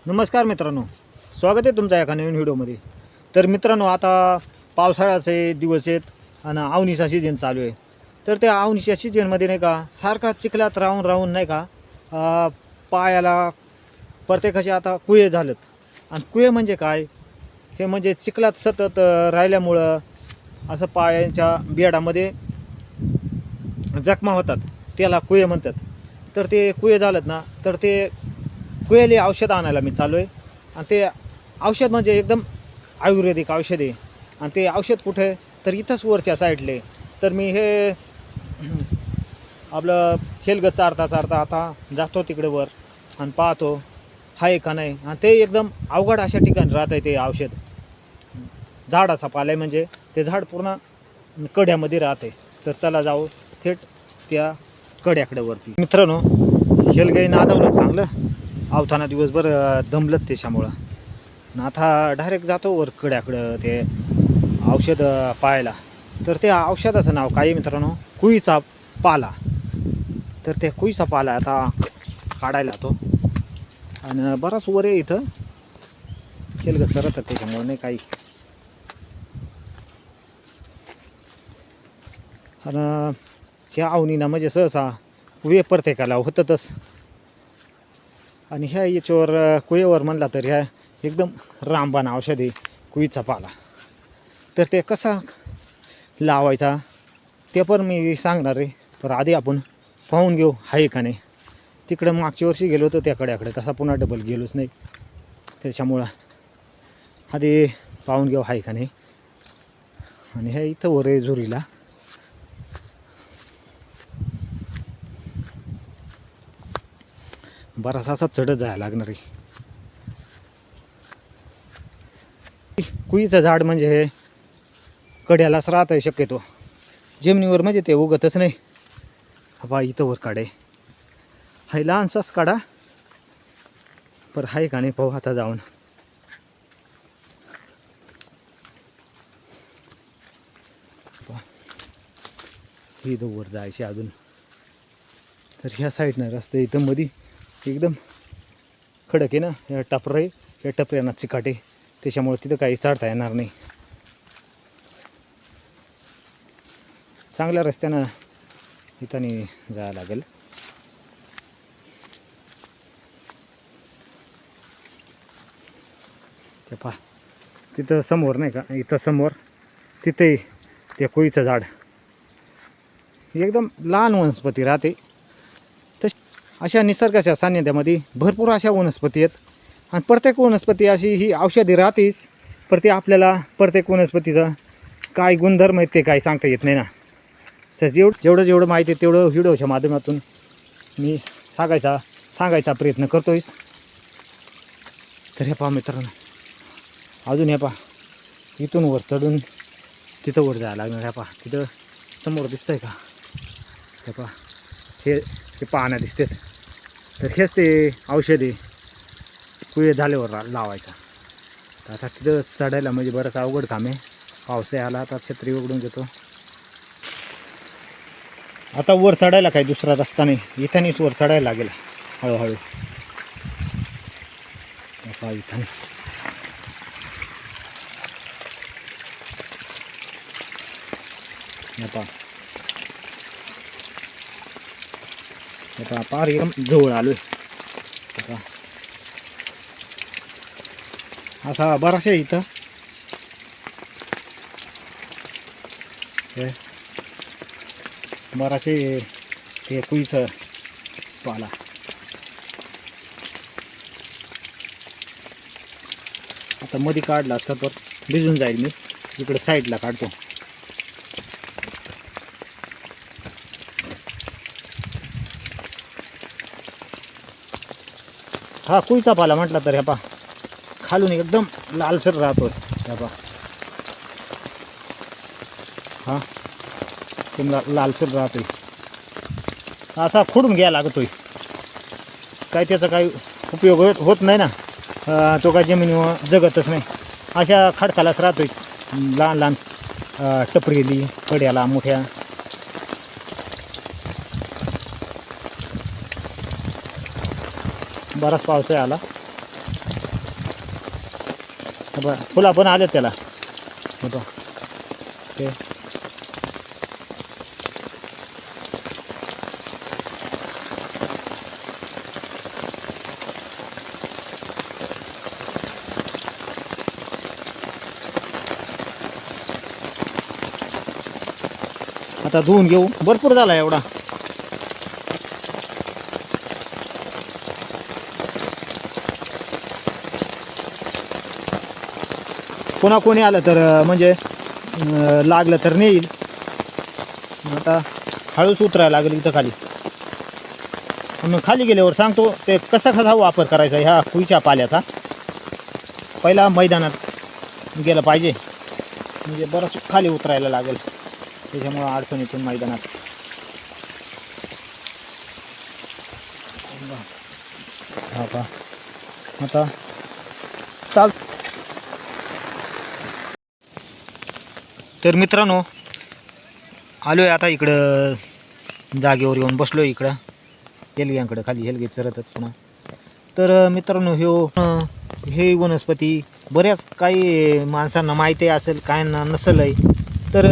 नमस्कार मित्रांनो, स्वागत आहे तुमचं एका नवीन व्हिडिओमध्ये. तर मित्रांनो, आता पावसाळ्याचे दिवस आहेत आणि आवनीचा सीजन चालू आहे. तर त्या आवनीच्या सीजनमध्ये नाही का सारखा चिखलात राहून राहून नाही का पायाला प्रत्येकाचे आता कुये झालेत. आणि कुये म्हणजे काय, हे म्हणजे चिखलात सतत राहिल्यामुळं असं पायांच्या बेडामध्ये जखमा होतात, त्याला कुये म्हणतात. तर ते कुये झालेत ना, तर ते कुयेले औषध आणायला मी चालू आहे. आणि ते औषध म्हणजे एकदम आयुर्वेदिक औषध आहे. आणि ते औषध कुठे आहे, तर इथंच वरच्या साईडले. तर मी हे आपलं हेलगत चारता चारता आता जातो तिकडे वर आणि पाहतो आहे का नाही. आणि ते एकदम अवघड अशा ठिकाणी राहत आहे ते औषध. झाडाचा पाला म्हणजे ते झाड पूर्ण कड्यामध्ये राहते. तर त्याला जाऊ थेट त्या कड्याकडे वरती. मित्रांनो, हेलगाई नादावलं चांगलं आवताना दिवसभर दमलत त्याच्यामुळं. आणि आता डायरेक्ट जातो वर कड्याकडं ते औषध पाहायला. तर त्या औषधाचं नाव काय मित्रांनो, कुईचा पाला. तर त्या कुईचा पाला आता काढायला तो. आणि बराच वर आहे इथं, हेलगत सरत त्याच्यामुळं नाही काही. आणि ह्या आवनीना म्हणजे सहसा कुये प्रत्येकाला होतच. आणि ह्या याच्यावर कुयेवर म्हणला तर ह्या एकदम रामबाण औषध आहे कुईचा पाला. तर ते कसा लावायचा ते पण मी सांगणार आहे. तर आधी आपण पाहून घेऊ आहे का नाही. तिकडं मागच्या वर्षी गेलो होतो त्या कड्याकडे, तसा पुन्हा डबल गेलोच नाही. त्याच्यामुळं आधी पाहून घेऊ आहे का नाही. आणि ह्या इथं वर आहे झुरीला. बराच असा चढत जायला लागणार आहे. कुईचं झाड म्हणजे हे कड्यालाच राहत आहे शक्यतो, जमिनीवर म्हणजे ते उगतच नाही. बा इथं वर काढे हाय, लहानसाच काढा पर हाय का नाही पाहू आता जाऊन. इथं वर जायचे अजून. तर ह्या साईडनं रस्ते इथं मध्ये एकदम खडक आहे ना, या टपर आहे, या टपऱ्यांना चिकाट आहे, त्याच्यामुळे तिथं काही चढता येणार नाही. चांगल्या रस्त्यानं इथं जायला लागेल. ते पहा तिथं समोर नाही का, इथं समोर तिथे ते कोईचं झाड एकदम लहान वनस्पती राहते. अशा निसर्गाच्या सान्निध्यामध्ये भरपूर अशा वनस्पती आहेत. आणि प्रत्येक वनस्पती अशी ही औषधी राहतेच. पण ते आपल्याला प्रत्येक वनस्पतीचं काय गुणधर्म आहेत ते काय सांगता येत नाही ना. तर जेवढं माहिती आहे तेवढं व्हिडिओच्या माध्यमातून मी सांगायचा प्रयत्न करतोयस. तर हे पहा मित्रांनो, अजून हे पहा इथून वर चढून तिथं वर जायला लागणार. हे पहा तिथं समोर दिसतंय का, हे पहा हे पाहण्या दिसते. तर हेच ते औषधी कुये झाल्यावर लावायचा. तर आता तिथं चढायला म्हणजे बरंच अवघड काम आहे. पावसाळा आला आता छत्री उघडून घेतो. आता वर चढायला काही दुसरा रस्ता नाही, इथानेच वर चढायला लागेल हळूहळू. इथं आता पार एकदम जवळ आलोय. आता असा बराचसा इथं बराचसे ते कुईचं पाला. आता मध्ये काढला असता तर भिजून जाईल. मी इकडे साईडला काढतो. हा कुईचा पाला म्हटला तर ह्या पा खालून एकदम लालसर राहतोय. ह्या पा हा एकदम लालसर राहतोय. असा खोडून घ्यायला लागतोय. काय त्याचा काही उपयोग होत नाही ना. तो काय जमिनीवर जगतच नाही. अशा खडकालाच राहतोय. लहान लहान टपरेली कड्याला मोठ्या. बराच पावसाळा आला. फुला पण आले त्याला. ते आता धुवून घेऊ. भरपूर झाला एवढा. कोणा कोणी आलं तर म्हणजे लागलं तर नेईल. आता हळूच उतरायला लागेल इथं खाली. मग खाली गेल्यावर सांगतो ते कसा वापर करायचा ह्या कुईच्या पाल्याचा. पहिला मैदानात गेलं पाहिजे म्हणजे बरंच खाली उतरायला लागेल. त्याच्यामुळं अडचण येतो मैदानात. हा का आता चाल. तर मित्रांनो आलो आहे आता इकडं जागेवर येऊन बसलो आहे इकडं हेलग्यांकडं. खाली हेलगे चरतच पुन्हा. तर मित्रांनो हे वनस्पती बऱ्याच काही माणसांना माहिती असेल काय नसेल आहे. तर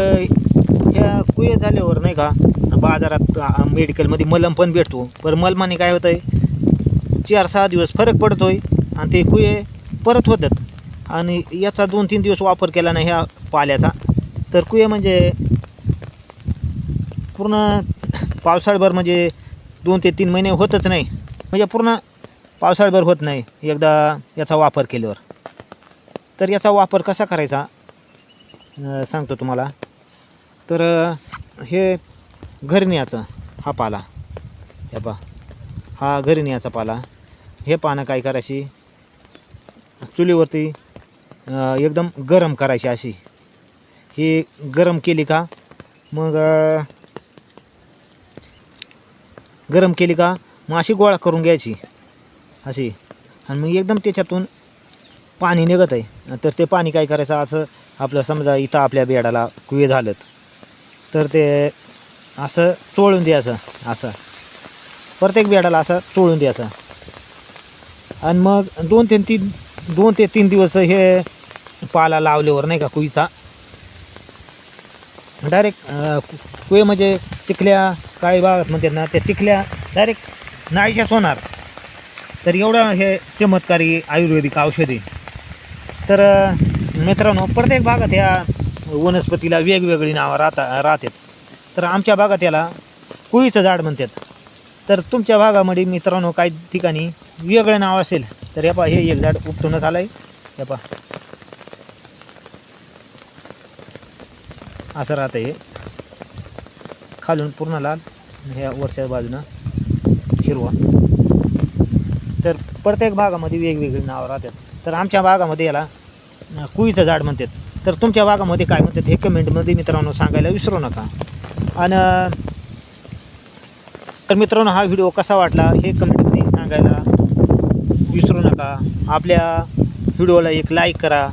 ह्या कुये झाल्यावर नाही का बाजारात मेडिकलमध्ये मलम पण भेटतो. पण मलमाने काय होतं आहे 4-6 दिवस फरक पडतो आहे आणि ते कुये परत होतात. आणि याचा 2-3 दिवस वापर केला नाही ह्या पाल्याचा तर कुये म्हणजे पूर्ण पावसाळभर म्हणजे 2 ते 3 महिने होतच नाही. म्हणजे पूर्ण पावसाळभर होत नाही एकदा याचा वापर केल्यावर. तर याचा वापर कसा करायचा सांगतो तुम्हाला. तर हे घरण्याचं हा पाला हे पहा. हा घरण्याचा पाला. हे पानं काय करायची चुलीवरती एकदम गरम करायची अशी. ही गरम केली का मग मग अशी गोळा करून घ्यायची अशी. आणि मग एकदम त्याच्यातून पाणी निघत आहे. तर ते पाणी काय करायचं असं आपलं समजा इथं आपल्या बेडाला कुये झालं तर ते असं चोळून द्यायचं. असं प्रत्येक बेडाला असं चोळून द्यायचं. आणि मग 2 ते 3 दिवस हे पाला लावल्यावर नाही का कुईचा डायरेक्ट कुये म्हणजे चिखल्या काही भागात म्हणतात ना त्या चिखल्या डायरेक्ट नाहीशाच होणार. तर एवढं हे चमत्कारी आयुर्वेदिक औषधी. तर मित्रांनो प्रत्येक भागात ह्या वनस्पतीला वेगवेगळी नावं राहतात. तर आमच्या भागात याला कुईचं झाड म्हणतात. तर तुमच्या भागामध्ये मित्रांनो काही ठिकाणी वेगळं नाव असेल तर हे पहा हे एक झाड उपटूनच आलं आहे. हे पहा असं राहतं हे खालून पूर्ण लाल ह्या वरच्या बाजूनं हिरवा. तर प्रत्येक भागामध्ये वेगवेगळी नावं राहतात. तर आमच्या भागामध्ये याला कुईचं झाड म्हणतात. तर तुमच्या भागामध्ये काय म्हणतात हे कमेंटमध्ये मित्रांनो सांगायला विसरू नका. आणि तर मित्रांनो हा व्हिडिओ कसा वाटला हे कमेंटमध्ये सांगायला विसरू नका. आपल्या व्हिडिओला एक लाईक करा.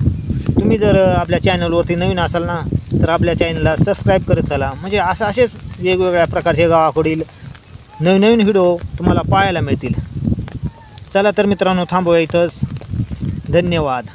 तुम्ही जर आपल्या चॅनलवरती नवीन असाल ना तर आपल्या चॅनलला सबस्क्राईब करत चला. म्हणजे असेच वेगवेगळ्या प्रकारचे गावाकडील नवीन व्हिडिओ तुम्हाला पाहायला मिळतील. चला तर मित्रांनो थांबूया इथंच. धन्यवाद.